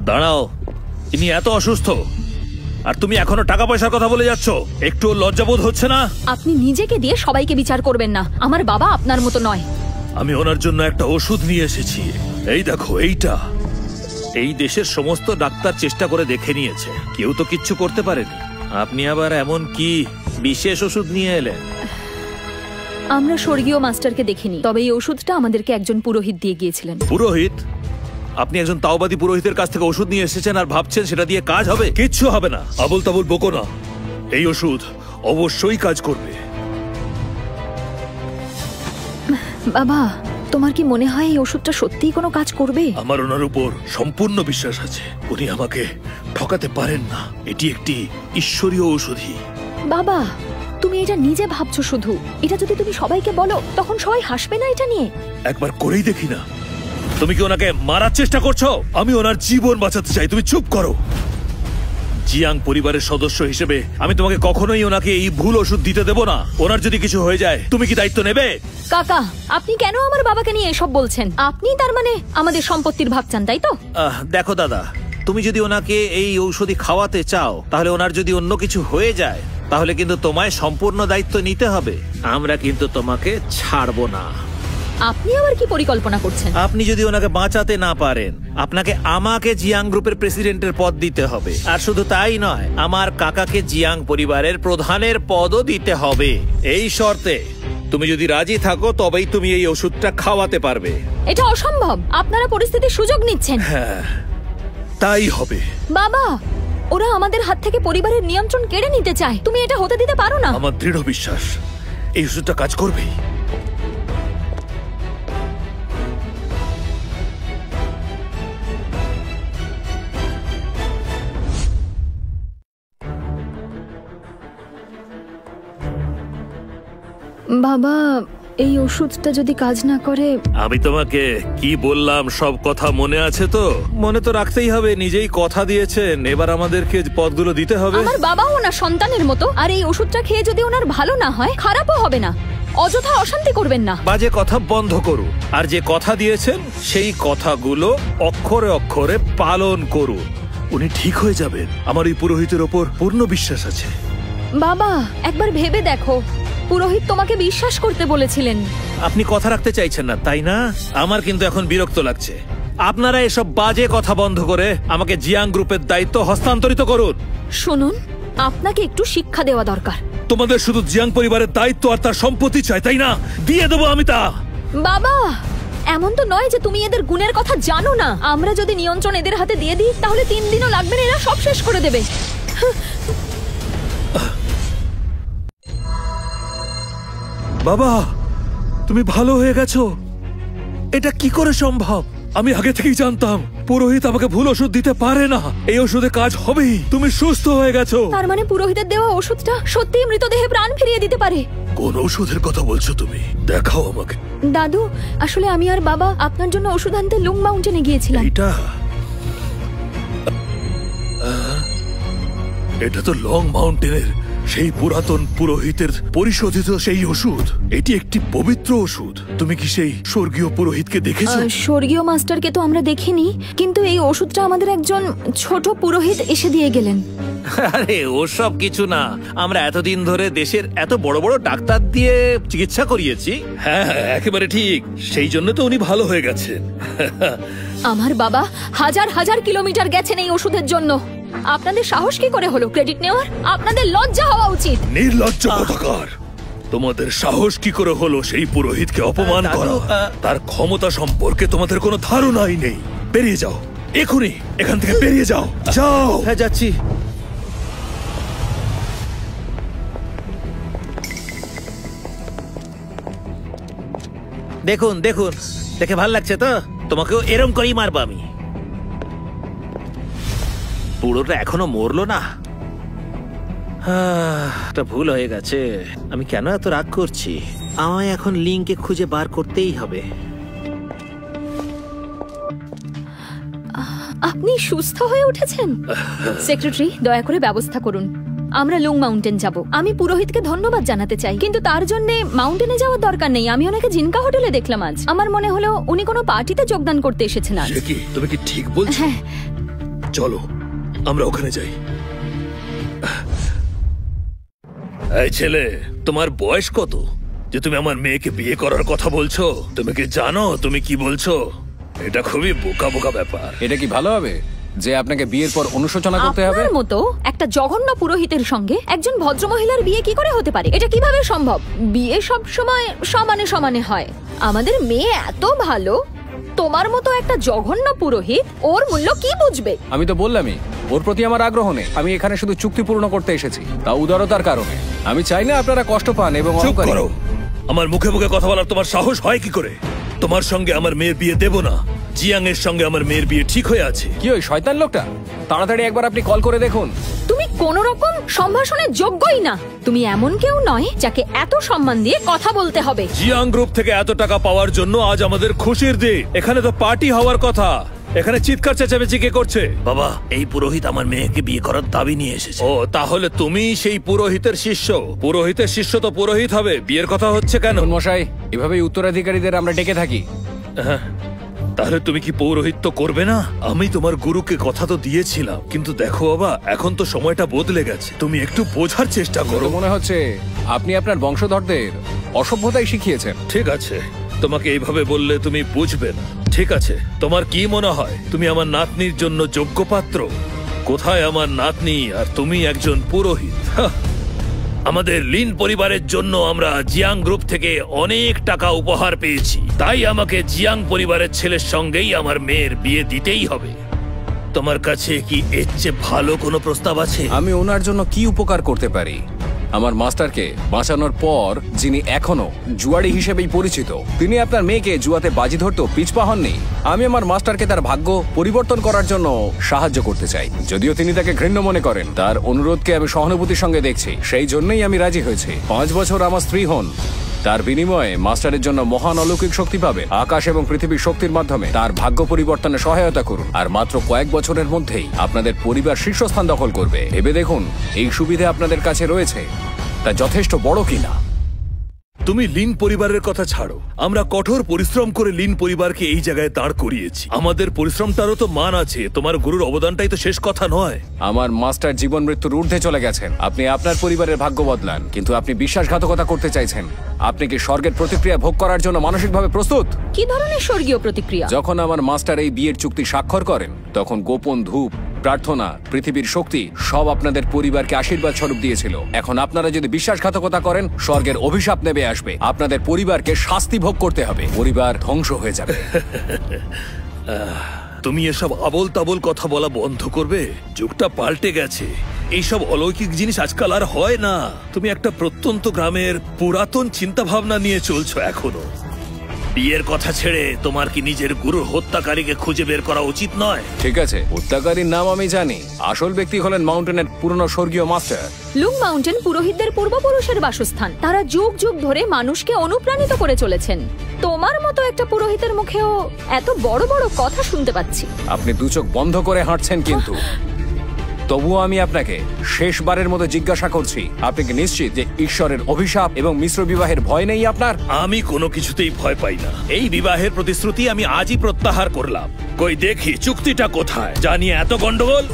দাঁড়াও, ইনি এত অসুস্থ আর তুমি এখনো টাকা পয়সার কথা বলে যাচ্ছ? একটু লজ্জাবোধ হচ্ছে না? আপনি নিজেকে দিয়ে সবাইকে বিচার করবেন না। আমার বাবা আপনার মতো নয়। আমি ওনার জন্য একটা ওষুধ নিয়ে এসেছি। এই দেখো, এইটা। এই দেশের সমস্ত ডাক্তার চেষ্টা করে দেখে নিয়েছে, কেউ তো কিচ্ছু করতে পারেনি। আপনি আবার এমন কি বিশেষ ওষুধ নিয়ে এলেন? আমরা স্বর্গীয় মাস্টারকে দেখিনি, তবে এই ওষুধটা আমাদেরকে একজন পুরোহিত দিয়ে গিয়েছিলেন। পুরোহিত? আপনি একজন তাওবাদী পুরোহিতের কাছ থেকে ওষুধ নিয়ে এসেছেন আর ভাবছেন সেটা দিয়ে কাজ হবে? কিচ্ছু হবে না। আবল তাবল বকো না। এই ওষুধ অবশ্যই কাজ করবে। বাবা, তোমার কি মনে হয় এই ওষুধটা সত্যিই কোনো কাজ করবে? আমার ওনার উপর সম্পূর্ণ বিশ্বাস আছে। উনি আমাকে ঠকাতে পারেন না। এটি একটি ঈশ্বরীয় ঔষধি। বাবা, তুমি এটা নিজে ভাবছো শুধু। এটা যদি তুমি সবাইকে বলো তখন সবাই হাসবে না এটা নিয়ে? একবার করেই দেখি না। তুমি কি ওনাকে মারার চেষ্টা করছো? আমি ওনার জীবন বাঁচাতে চাই। তুমি চুপ করো। জিয়াং পরিবারের সদস্য হিসেবে আমি তোমাকে কখনোই ওনাকে এই ভুল ওষুধ দিতে দেব না। ওনার যদি কিছু হয়ে যায় তুমি কি দায়িত্ব নেবে? কাকা, আপনি কেন আমার বাবাকে নিয়ে এসব বলছেন? আপনি তার মানে আমাদের সম্পত্তির ভাগ চান, তাই তো? দেখো দাদা, তুমি যদি ওনাকে এই ঔষধি খাওয়াতে চাও, তাহলে ওনার যদি অন্য কিছু হয়ে যায় তাহলে কিন্তু তোমায় সম্পূর্ণ দায়িত্ব নিতে হবে। আমরা কিন্তু তোমাকে ছাড়বো না। আপনি আবার কি পরিকল্পনা করছেন? আপনি যদি ওনাকে বাঁচাতে না পারেন, আপনাকে আমাকে জিয়াং গ্রুপের প্রেসিডেন্টের পদ দিতে হবে। আর শুধু তাই নয়, আমার কাকাকে জিয়াং পরিবারের প্রধানের পদও দিতে হবে। এই শর্তে তুমি যদি রাজি থাকো তবেই তুমি এই ওষুধটা খাওয়াতে পারবে। এটা অসম্ভব। আপনারা পরিস্থিতির সুযোগ নিচ্ছেন। হ্যাঁ, তাই হবে। বাবা, ওরা আমাদের হাত থেকে পরিবারের নিয়ন্ত্রণ কেড়ে নিতে চায়। তুমি এটা হতে দিতে পারো না। আমার দৃঢ় বিশ্বাস এই ওষুধটা কাজ করবেই। বাবা, এই ওষুধটা যদি কাজ না করে? আমি তোমাকে কি বললাম সব কথা মনে আছে তো? মনে তো রাখতেই হবে। নিজেই কথা দিয়েছেন, এবার আমাদেরকে পদগুলো দিতে হবে। আমার বাবাও ওনার সন্তানের মতো, আর এই ওষুধটা খেয়ে যদি ওনার ভালো না হয়, খারাপও হবে না। অযথা অশান্তি করবেন না। বাজে কথা বন্ধ করুন, আর যে কথা দিয়েছেন সেই কথাগুলো অক্ষরে অক্ষরে পালন করুন। উনি ঠিক হয়ে যাবেন। আমার এই পুরোহিতের ওপর পূর্ণ বিশ্বাস আছে। বাবা, একবার ভেবে দেখো, পুরোহিত তোমাকে বিশ্বাস করতে বলেছিলেন। আপনি কথা রাখতে চাইছেন না, তাই না? আমার কিন্তু এখন বিরক্ত লাগছে। আপনারা এসব বাজে কথা বন্ধ করে আমাকে জিয়াং গ্রুপের দায়িত্ব হস্তান্তরিত করুন। শুনুন, আপনাকে একটু শিক্ষা দেওয়া দরকার। তোমাদের শুধু জিয়াং পরিবারের দায়িত্ব আর তার সম্পত্তি চাই, তাই না? দিয়ে দেবো আমি তা। বাবা, এমন তো নয় যে তুমি এদের গুণের কথা জানো না। আমরা যদি নিয়ন্ত্রণ এদের হাতে দিয়ে দিই তাহলে 3 দিনও লাগবে না, এরা সব শেষ করে দেবে। বাবা, তুমি ভালো হয়ে গেছো। এটা কি করে সম্ভব? আমি আগে থেকেই জানতাম পুরোহিত আমাকে ভুল ওষুধ দিতে পারে না। এই ওষুধে কাজ হবেই। তুমি সুস্থ হয়ে গেছো। তার মানে পুরোহিতের দেওয়া ওষুধটা সত্যিই মৃতদেহে প্রাণ ফিরিয়ে দিতে পারে। কোন ওষুধের কথা বলছো তুমি? দেখাও আমাকে। দাদু, আসলে আমি আর বাবা আপনার জন্য ওষুধ আনতে লুং মাউন্টেনে গিয়েছিলাম। এটা তো লং মাউন্টেনের সেই পুরাতন পুরোহিতের পরিশোধিত সেই ওষুধ। এটি একটি পবিত্র ওষুধ। তুমি কি সেই স্বর্গীয় পুরোহিতকে দেখেছো? স্বর্গীয় মাস্টারকে তো আমরা দেখিনি, কিন্তু এই ওষুধটা আমাদের একজন ছোট পুরোহিত এসে দিয়ে গেলেন। আরে ওসব কিছু না। আমরা এতদিন ধরে দেশের এত বড় বড় ডাক্তার দিয়ে চিকিৎসা করিয়েছি। হ্যাঁ, একেবারে ঠিক। সেই জন্য তো উনি ভালো হয়ে গেছেন। আমার বাবা হাজার হাজার কিলোমিটার গেছেন এই ওষুধের জন্য। আপনাদের সাহস কি করে হলো ক্রেডিট নেওয়ার? আপনাদের লজ্জা হওয়া উচিত। নির্লজ্জ কোথাকার! তোমাদের সাহস কি করে হলো সেই পুরোহিতকে অপমান করা? তার ক্ষমতা সম্পর্কে তোমাদের কোনো ধারণাই নেই। বেরিয়ে যাও, এখনই এখান থেকে বেরিয়ে যাও। যাও। হ্যাঁ, যাচ্ছি। দেখুন দেখুন, দেখে ভাল লাগছে তো? তোমাকেও এরম করেই মারবো আমি। পুরোটা এখনো মরলো না। একটা ভুল হয়ে গেছে। আমি কেন এত রাগ করছি? আমায় এখন লিংকে খুঁজে বার করতেই হবে। আপনি সুস্থ হয়ে উঠেছেন? সেক্রেটারি, দয়া করে ব্যবস্থা করুন। আমরা লুং মাউন্টেন যাব। আমি পুরোহিতকে ধন্যবাদ জানাতে চাই, কিন্তু তার জন্য মাউন্টেনে যাওয়ার দরকার নেই। আমি ওনাকে জিনকা হোটেলে দেখলাম আজ। আমার মনে হলো উনি কোনো পার্টিতে যোগদান করতে এসেছেন আজ। তুমি কি ঠিক বলছো? হ্যাঁ, চলো আমরা ওখানে যাই। এই ছেলে, তোমার বয়স কত যে তুমি আমার মেয়েকে বিয়ে করার কথা বলছো? তুমি কি জানো তুমি কি বলছো? এটা খুবই বোকা বোকা ব্যাপার। এটা কি ভালো হবে যে আপনাকে বিয়ের পর অনুশোচনা করতে হবে? আপনার মতো একটা জঘন্য পুরোহিতের সঙ্গে একজন ভদ্রমহিলার বিয়ে কি করে হতে পারে? এটা কিভাবে সম্ভব? বিয়ে সব সময় সমানে সমানে হয়। আমাদের মেয়ে এত ভালো, তোমার মতো একটা জঘন্য পুরোহিত ওর মূল্য কি বুঝবে? আমি তো বললামই ওর প্রতি আমার আগ্রহ নেই। আমি এখানে শুধু চুক্তি পূর্ণ করতে এসেছি, তা উদারতার কারণে। আমি চাই না আপনারা কষ্ট পান এবং চুপ অহংকারী। করো। আমার মুখে মুখে কথা বলার তোমার সাহস হয় কি করে? তোমার সঙ্গে আমার মেয়ের বিয়ে দেব না। জিয়াং এর সঙ্গে আমার মেয়ের বিয়ে ঠিক হয়ে আছে। কি ওই শয়তান লোকটা? তাড়াতাড়ি একবার আপনি কল করে দেখুন। তুমি কোন রকম সম্ভাষণের যোগ্যই না। তুমি এমন কেউ নয় যাকে এত সম্মান দিয়ে কথা বলতে হবে। জিয়াং গ্রুপ থেকে এত টাকা পাওয়ার জন্য আজ আমাদের খুশির দিন। এখানে তো পার্টি হওয়ার কথা। এখানে চিৎকার চেঁচামেচি কে করছে? বাবা, এই পুরোহিত আমার মেয়েকে বিয়ে করার দাবি নিয়ে এসেছে। ও, তাহলে তুমি সেই পুরোহিতের শিষ্য? পুরোহিতের শিষ্য তো পুরোহিত হবে। বিয়ের কথা হচ্ছে কেন? মশাই, এভাবেই উত্তরাধিকারীদের আমরা ডেকে থাকি। তাহলে তুমি কি পৌরোহিত্য করবে না? আমি তোমার গুরুকে কথা তো দিয়েছিলাম, কিন্তু দেখো বাবা, এখন তো সময়টা বদলে গেছে। তুমি একটু বোঝার চেষ্টা করো। মনে হচ্ছে আপনি আপনার বংশধরদের অসভ্যতাই শিখিয়েছেন। ঠিক আছে, তোমাকে এইভাবে বললে তুমি বুঝবে না। ঠিক আছে, তোমার কি মনে হয় তুমি আমার নাতনির জন্য যোগ্য পাত্র? কোথায় আমার নাতনি আর তুমি একজন পুরোহিত? আমাদের লিন পরিবারের জন্য আমরা জিয়াং গ্রুপ থেকে অনেক টাকা উপহার পেয়েছি, তাই আমাকে জিয়াং পরিবারের ছেলের সঙ্গেই আমার মেয়ের বিয়ে দিতেই হবে। তোমার কাছে কি এর চেয়ে ভালো কোনো প্রস্তাব আছে? আমি ওনার জন্য কি উপকার করতে পারি? আমার মাস্টারকে বাঁচানোর পর, যিনি এখনো জুয়ারি হিসেবেই পরিচিত, তিনি আপনার মেয়েকে জুয়াতে বাজি ধরতেও পিছপা হননি। আমি আমার মাস্টারকে তার ভাগ্য পরিবর্তন করার জন্য সাহায্য করতে চাই। যদিও তিনি তাকে ঘৃণ্য মনে করেন, তার অনুরোধকে আমি সহানুভূতির সঙ্গে দেখছি। সেই জন্যই আমি রাজি হয়েছি। 5 বছর আমার স্ত্রী হন, তার বিনিময়ে মাস্টারের জন্য মহান অলৌকিক শক্তি পাবে। আকাশ এবং পৃথিবীর শক্তির মাধ্যমে তার ভাগ্য পরিবর্তনে সহায়তা করুন, আর মাত্র কয়েক বছরের মধ্যেই আপনাদের পরিবার শীর্ষস্থান দখল করবে। ভেবে দেখুন এই সুবিধা আপনাদের কাছে রয়েছে, তা যথেষ্ট বড় কিনা। তুমি লিন পরিবারের কথা ছাড়ো, আমরা কঠোর পরিশ্রম করে লিন পরিবারকে এই জায়গায় দাঁড় করিয়েছি। আমাদের পরিশ্রমটারও তো মান আছে। তোমার গুরুর অবদানটাই তো শেষ কথা নয়। আমার মাস্টার জীবন মৃত্যুর ঊর্ধ্বে চলে গেছেন। আপনি আপনার পরিবারের ভাগ্য বদলান, কিন্তু আপনি বিশ্বাসঘাতকতা করতে চাইছেন। আপনি কি স্বর্গের প্রতিক্রিয়া ভোগ করার জন্য মানসিকভাবে প্রস্তুত? কি ধরনের স্বর্গীয় প্রতিক্রিয়া? যখন আমার মাস্টার এই বিয়ের চুক্তি স্বাক্ষর করেন, তখন গোপন ধূপ, প্রার্থনা, পৃথিবীর শক্তি সব আপনাদের পরিবারকে আশীর্বাদ স্বরূপ দিয়েছিল। এখন আপনারা যদি বিশ্বাসঘাতকতা করেন, স্বর্গের অভিশাপ নেমে আসবে। আপনাদের পরিবারকে শাস্তি ভোগ করতে হবে। পরিবার ধ্বংস হয়ে যাবে। তুমি এসব আবোল তাবোল কথা বলা বন্ধ করবে? যুগটা পাল্টে গেছে। এইসব অলৌকিক জিনিস আজকাল আর হয় না। তুমি একটা প্রত্যন্ত গ্রামের পুরাতন চিন্তা ভাবনা নিয়ে চলছো এখনো। বিয়ের কথা ছেড়ে তোমার কি নিজের গুরুর হত্যাকারীকে খুঁজে বের করা উচিত নয়? ঠিক আছে, হত্যাকারীর নাম আমি জানি। আসল ব্যক্তি হলেন মাউন্টেনের পুরনো স্বর্গীয় মাস্টার। লুং মাউন্টেন পুরোহিতদের পূর্বপুরুষের বাসস্থান। তারা যুগ যুগ ধরে মানুষকে অনুপ্রাণিত করে চলেছেন। তোমার মতো একটা পুরোহিতের মুখেও এত বড় বড় কথা শুনতে পাচ্ছি। আপনি দু চোখ বন্ধ করে হাঁটছেন, কিন্তু তবুও আমি আপনাকে শেষবারের মতো জিজ্ঞাসা করছি, আপনি কি নিশ্চিত যে ঈশ্বরের অভিশাপ এবং মিশ্র বিবাহের ভয় নেই আপনার? আমি কোনো কিছুতেই ভয় পাই না। এই বিবাহের প্রতিশ্রুতি আমি আজই প্রত্যাহার করলাম। কই দেখি চুক্তিটা কোথায়, জানিয়ে এত গন্ডগোল।